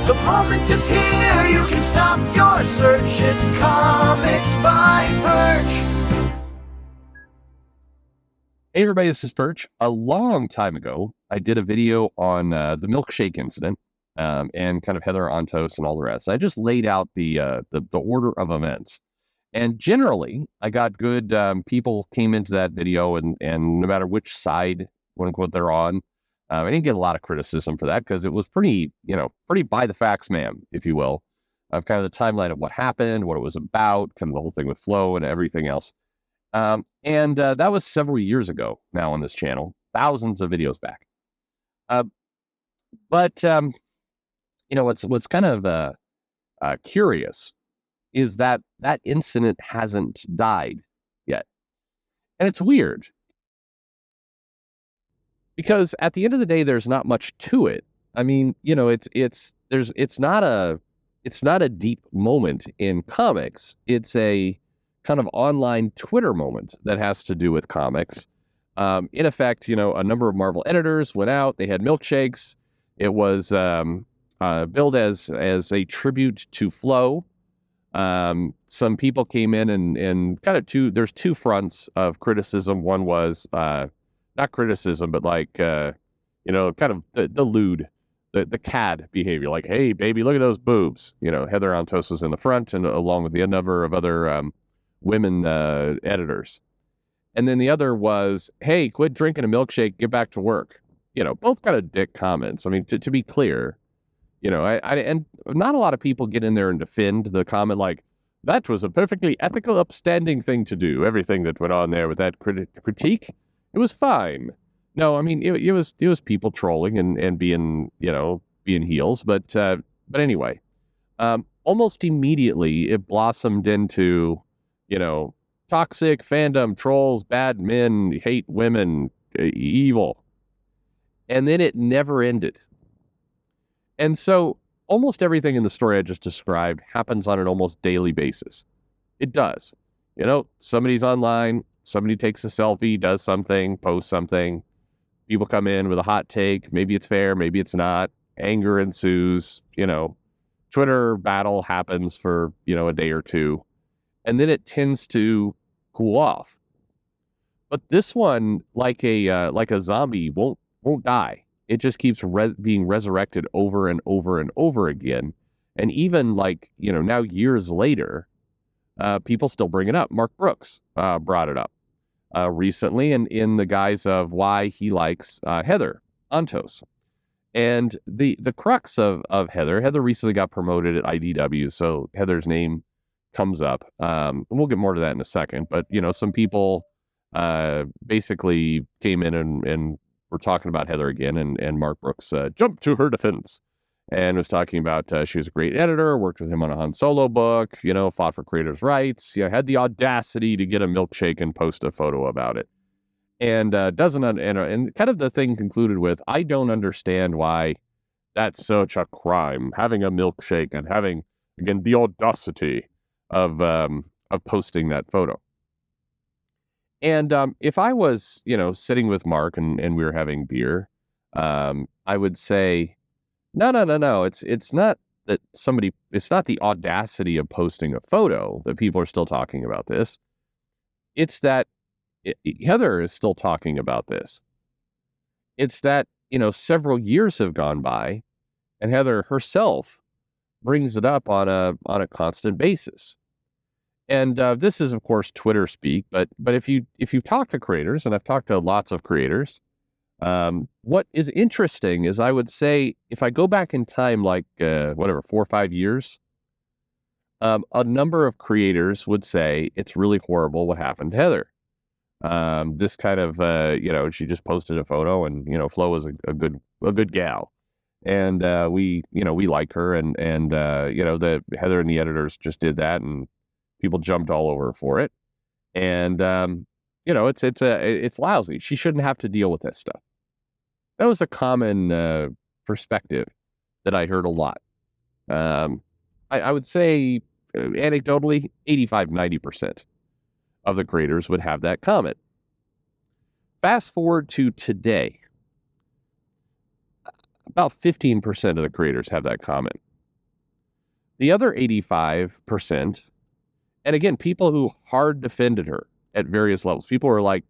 The moment is here, you can stop your search. It's Comics by Perch. Hey everybody, this is Perch. A long time ago, I did a video on the Milkshake Incident and kind of Heather Ontos and all the rest. I just laid out the order of events. And generally, I got good people came into that video, and no matter which side, quote unquote, they're on, I didn't get a lot of criticism for that because it was pretty by the facts, ma'am, if you will, of kind of the timeline of what happened, what it was about, kind of the whole thing with Flo and everything else. And that was several years ago now on this channel, thousands of videos back. But what's kind of curious is that incident hasn't died yet. And it's weird because at the end of the day, there's not much to it. I mean, it's not a deep moment in comics. It's a kind of online Twitter moment that has to do with comics. In effect, a number of Marvel editors went out. They had milkshakes. It was billed as a tribute to Flo. Some people came in and kind of there's two fronts of criticism. One was not criticism, but like kind of the lewd, the cad behavior. Like, hey, baby, look at those boobs. Heather Ontos was in the front, and along with a number of other women editors. And then the other was, hey, quit drinking a milkshake, get back to work. Both kind of dick comments. I mean, to be clear, and not a lot of people get in there and defend the comment like, that was a perfectly ethical, upstanding thing to do. Everything that went on there with that critique, it was fine. No, I mean, it was people trolling and being heels. But anyway, almost immediately it blossomed into, toxic fandom, trolls, bad men, hate women, evil. And then it never ended. And so almost everything in the story I just described happens on an almost daily basis. It does. Somebody's online, somebody takes a selfie, does something, posts something. People come in with a hot take. Maybe it's fair, maybe it's not. Anger ensues. Twitter battle happens for, a day or two. And then it tends to cool off. But this one, like a zombie, won't die. It just keeps being resurrected over and over and over again. And even now years later, people still bring it up. Mark Brooks brought it up recently, and in the guise of why he likes Heather Ontos. And the crux of Heather recently got promoted at IDW, so Heather's name comes up. We'll get more to that in a second, but some people basically came in and were talking about Heather again, and Mark Brooks jumped to her defense and was talking about she was a great editor, worked with him on a Han Solo book, fought for creators' rights, had the audacity to get a milkshake and post a photo about it, and and kind of the thing concluded with, I don't understand why that's such a crime, having a milkshake and having, again, the audacity of posting that photo. And if I was, sitting with Mark and we were having beer, I would say, no. It's not that it's not the audacity of posting a photo that people are still talking about this. It's that Heather is still talking about this. It's that, several years have gone by and Heather herself brings it up on a constant basis. And this is, of course, Twitter speak, but if you talk to creators, and I've talked to lots of creators, what is interesting is, I would say, if I go back in time, 4 or 5 years, a number of creators would say it's really horrible what happened to Heather. This kind of, she just posted a photo, and Flo was a good gal, and we like her, and the Heather and the editors just did that, and people jumped all over for it. And, it's lousy. She shouldn't have to deal with this stuff. That was a common perspective that I heard a lot. I would say, anecdotally, 85-90% of the creators would have that comment. Fast forward to today. About 15% of the creators have that comment. The other 85%, and again, people who hard defended her at various levels. People were like,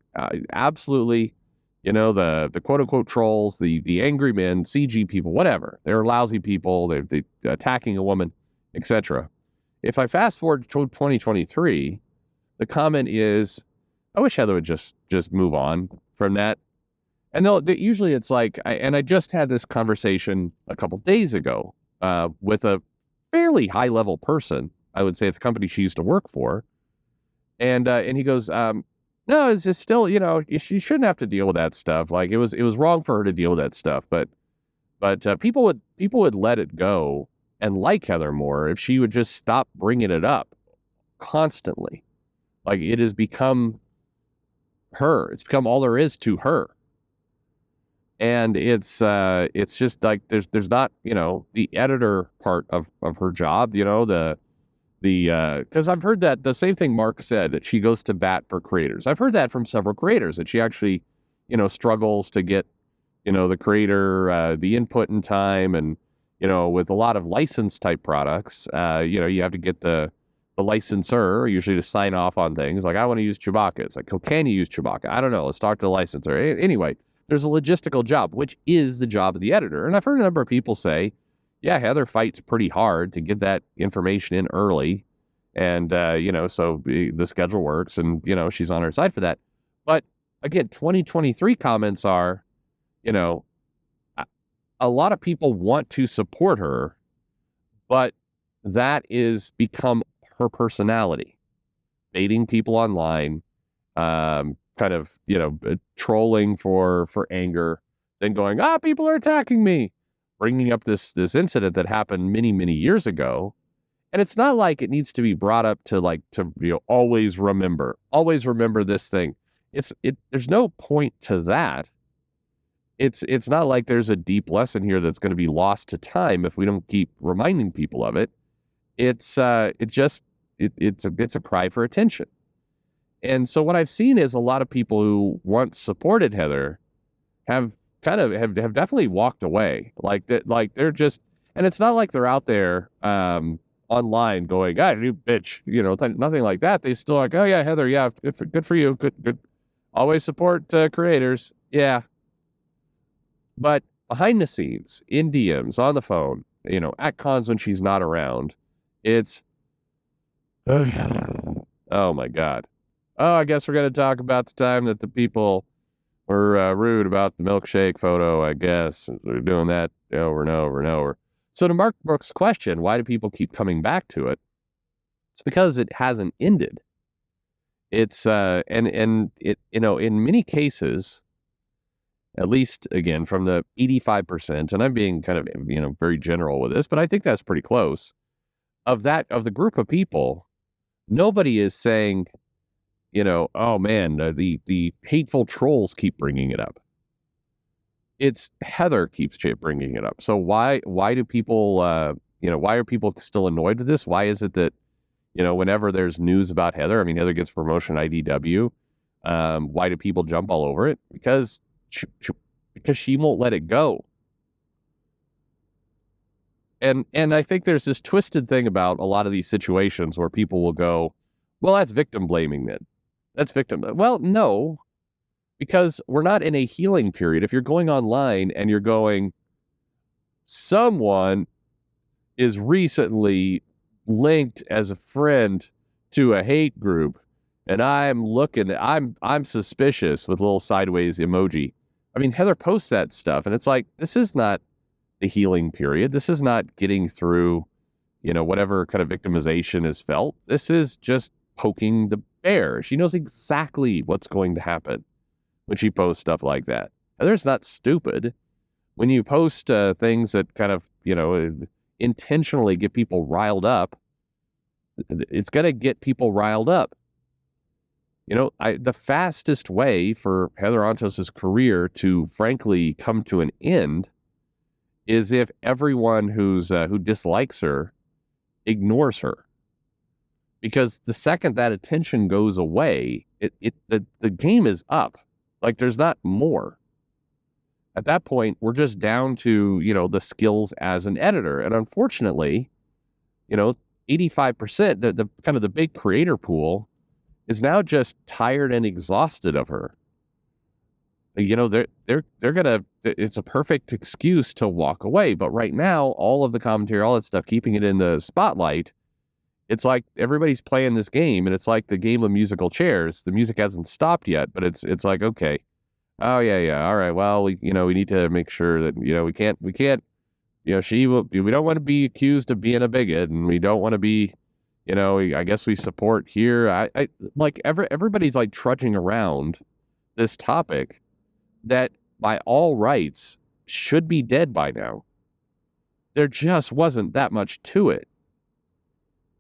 absolutely, the quote unquote trolls, the angry men, CG people, whatever. They're lousy people. They're attacking a woman, etc. If I fast forward to 2023, the comment is, I wish Heather would just move on from that. And usually it's like, I just had this conversation a couple days ago with a fairly high level person, I would say, at the company she used to work for. And he goes, no, it's just still, she shouldn't have to deal with that stuff. Like it was wrong for her to deal with that stuff. But people would let it go and like Heather more if she would just stop bringing it up constantly. Like it has become her. It's become all there is to her. And it's just like there's not, the editor part of her job, because I've heard that the same thing Mark said, that she goes to bat for creators. I've heard that from several creators, that she actually, struggles to get, the creator, the input in time. And, with a lot of license type products, you have to get the licensor usually to sign off on things. Like, I want to use Chewbacca. It's like, oh, can you use Chewbacca? I don't know. Let's talk to the licensor. Anyway, there's a logistical job, which is the job of the editor. And I've heard a number of people say, yeah, Heather fights pretty hard to get that information in early. And, so the schedule works and, she's on her side for that. But again, 2023 comments are, a lot of people want to support her, but that is become her personality, baiting people online, kind of, trolling for anger, then going, people are attacking me, bringing up this incident that happened many, many years ago. And it's not like it needs to be brought up to always remember this thing. There's no point to that. It's not like there's a deep lesson here that's going to be lost to time if we don't keep reminding people of it. It's a cry for attention. And so what I've seen is a lot of people who once supported Heather have definitely walked away. Like that, like they're just, and it's not like they're out there online going, you bitch, nothing like that. They still like, oh yeah, Heather, yeah, good for you, good. Always support creators, yeah. But behind the scenes, in DMs, on the phone, at cons when she's not around, it's, oh my God. Oh, I guess we're going to talk about the time that the people were rude about the milkshake photo, I guess. They're doing that over and over and over. So to Mark Brooks' question, why do people keep coming back to it? It's because it hasn't ended. It's, and it, in many cases, at least, again, from the 85%, and I'm being kind of, very general with this, but I think that's pretty close, of the group of people, nobody is saying, oh man, the hateful trolls keep bringing it up. It's Heather keeps bringing it up. So why do people, why are people still annoyed with this? Why is it that, whenever there's news about Heather, I mean, Heather gets promotion at IDW, why do people jump all over it? Because she won't let it go. And I think there's this twisted thing about a lot of these situations where people will go, well, that's victim blaming then. That's victim. Well, no, because we're not in a healing period. If you're going online and you're going, someone is recently linked as a friend to a hate group, and I'm suspicious with a little sideways emoji. I mean, Heather posts that stuff, and it's like, this is not the healing period. This is not getting through, whatever kind of victimization is felt. This is just poking the bear. She knows exactly what's going to happen when she posts stuff like that. Heather's not stupid. When you post things that kind of, intentionally get people riled up, it's going to get people riled up. The fastest way for Heather Antos's career to frankly come to an end is if everyone who dislikes her ignores her. Because the second that attention goes away, the game is up. Like, there's not more. At that point, we're just down to, the skills as an editor. And unfortunately, 85%, the kind of the big creator pool is now just tired and exhausted of her. They're gonna, it's a perfect excuse to walk away. But right now, all of the commentary, all that stuff, keeping it in the spotlight, it's like everybody's playing this game, and it's like the game of musical chairs. The music hasn't stopped yet, but it's like, okay, oh yeah, all right, well, we need to make sure that we can't, we don't want to be accused of being a bigot, and we don't want to be, I guess we support here. I like everybody's like trudging around this topic that by all rights should be dead by now. There just wasn't that much to it.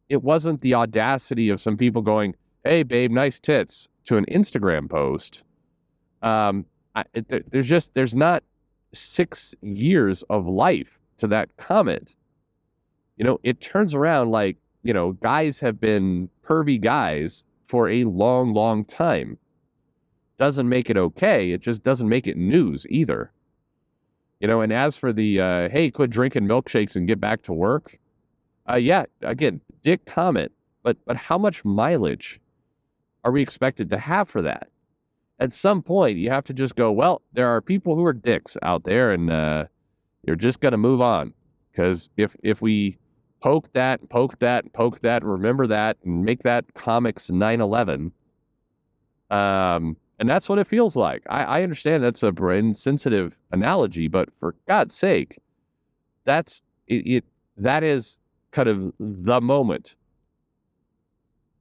It wasn't the audacity of some people going, "Hey, babe, nice tits," to an Instagram post. There's not 6 years of life to that comment. It turns around like, guys have been pervy guys for a long, long time. Doesn't make it okay. It just doesn't make it news either. And as for the, hey, quit drinking milkshakes and get back to work. Yeah, again, dick comment, but how much mileage are we expected to have for that? At some point, you have to just go, well, there are people who are dicks out there, and you're just going to move on. Because if we poke that, remember that, and make that comics 9/11, and that's what it feels like. I understand that's a insensitive analogy, but for God's sake, that is kind of the moment.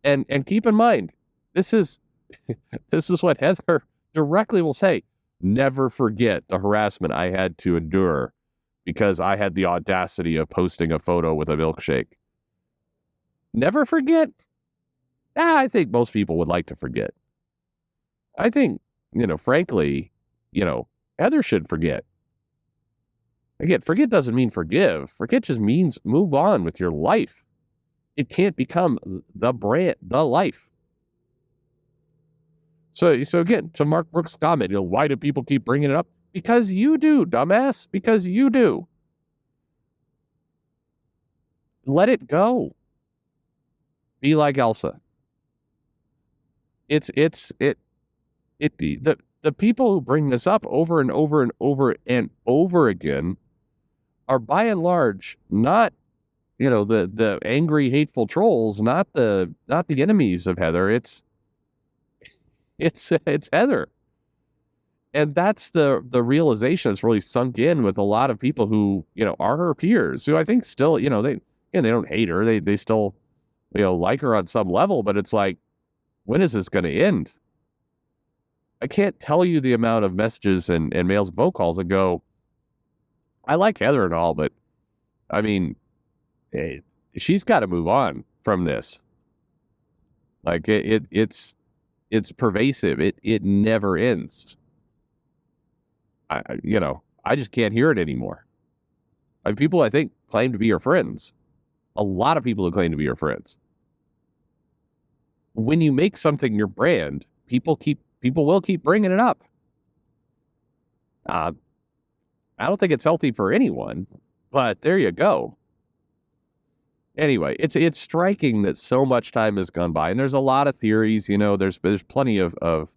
And keep in mind, this is what Heather directly will say. Never forget the harassment I had to endure because I had the audacity of posting a photo with a milkshake. Never forget? I think most people would like to forget. I think, frankly, Heather should forget. Again, forget doesn't mean forgive. Forget just means move on with your life. It can't become the brand, the life. So again, to Mark Brooks' comment, why do people keep bringing it up? Because you do, dumbass. Because you do. Let it go. Be like Elsa. The people who bring this up over and over and over and over again are by and large not, the angry, hateful trolls, not the enemies of Heather. It's Heather. And that's the realization that's really sunk in with a lot of people who, are her peers, who I think still, they don't hate her. They still, like her on some level, but it's like, when is this going to end? I can't tell you the amount of messages and mails and phone calls that go, I like Heather and all, but I mean, she's got to move on from this. Like it's pervasive. It never ends. I just can't hear it anymore. People, I think, claim to be her friends. A lot of people who claim to be her friends. When you make something your brand, people will keep bringing it up. I don't think it's healthy for anyone, but there you go. Anyway, it's striking that so much time has gone by, and there's a lot of theories. There's plenty of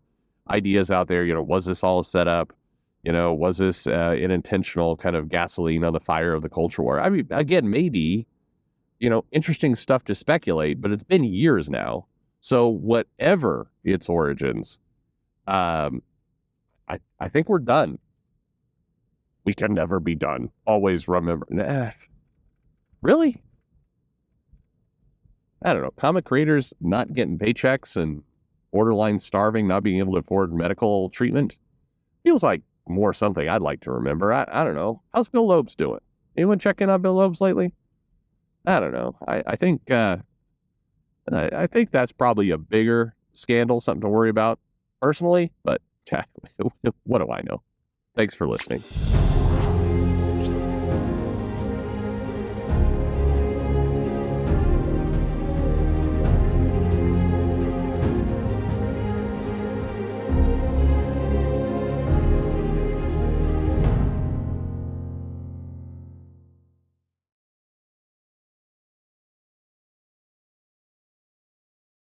ideas out there. Was this all a setup? Was this an intentional kind of gasoline on the fire of the culture war? I mean, again, maybe, interesting stuff to speculate, but it's been years now. So whatever its origins, I think we're done. We can never be done. Always remember. Really? I don't know. Comic creators not getting paychecks and borderline starving, not being able to afford medical treatment. Feels like more something I'd like to remember. I don't know. How's Bill Loeb's doing? Anyone check in on Bill Loeb's lately? I don't know. I think that's probably a bigger scandal, something to worry about personally, but what do I know? Thanks for listening.